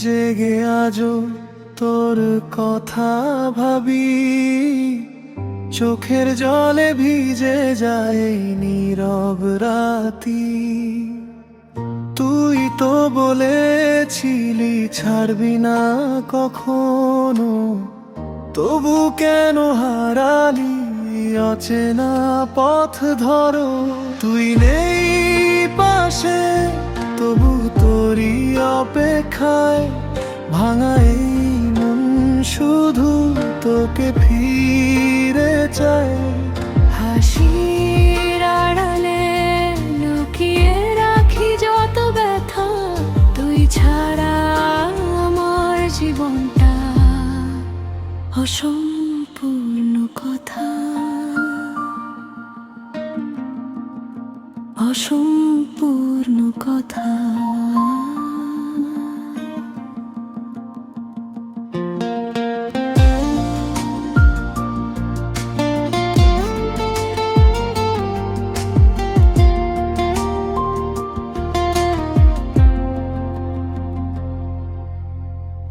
জেগে আজও তোর কথা ভাবি, চোখের জলে ভিজে যায় এই নীরব রাতি। তুই তো বলেছিলি ছাড়বি না কখনো, তবু কেন হারালি অচেনা পথ ধরো। তুই নেই পাশে তবু তোরই অপেক্ষায়, ভাঙা এই মন শুধু তোকে ফিরে চায়। হাসির আড়ালে লুকিয়ে রাখি যত ব্যথা, তুই ছাড়া আমার জীবনটা অসম্পূর্ণ কথা, অসম্পূর্ণ কথা।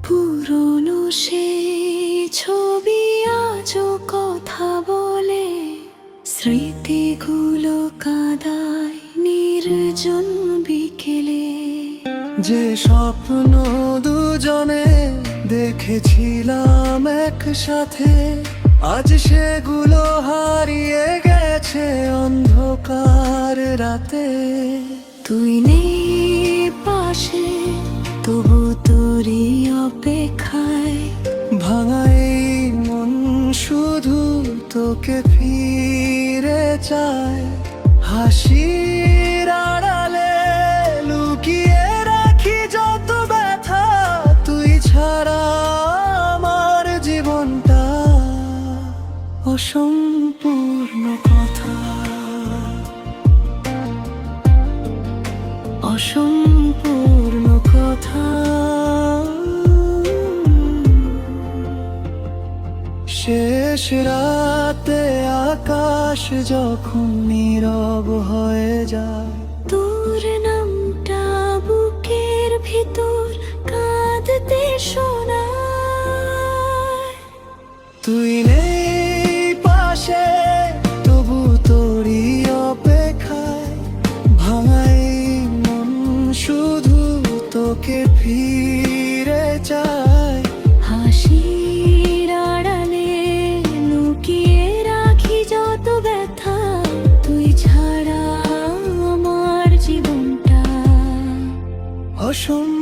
পুরনো সেই ছবি আজও কথা বলে, স্মৃতিগুলো কাঁদায় নির্জন বিকেলে। যে স্বপ্ন দুজনে দেখেছিলাম একসাথে, আজ সেগুলো হারিয়ে গেছে অন্ধকার রাতে। তুই নেই পাশে তবু তোরই অপেক্ষায়, ভাঙা এই মন শুধু তোকে ফিরে চায়। হাসির আড়ালে লুকিয়ে রাখি যত ব্যথা, তুই ছাড়া আমার জীবনটা অসম্পূর্ণ কথা, অসম্পূর্ণ কথা। শেষ রাতে আকাশ যখন নীরব হয়ে যায়, তোর নামটা বুকের ভিতর কাঁদতে শোনায়। তুই নেই পাশে তবু তোরই অপেক্ষায়, ভাঙা এই মন শুধু তোকে ফিরে চায়। হাসির আড়ালে লুকিয়ে রাখি যত ব্যথা, তুই ছাড়া আমার জীবনটা অসম্পূর্ণ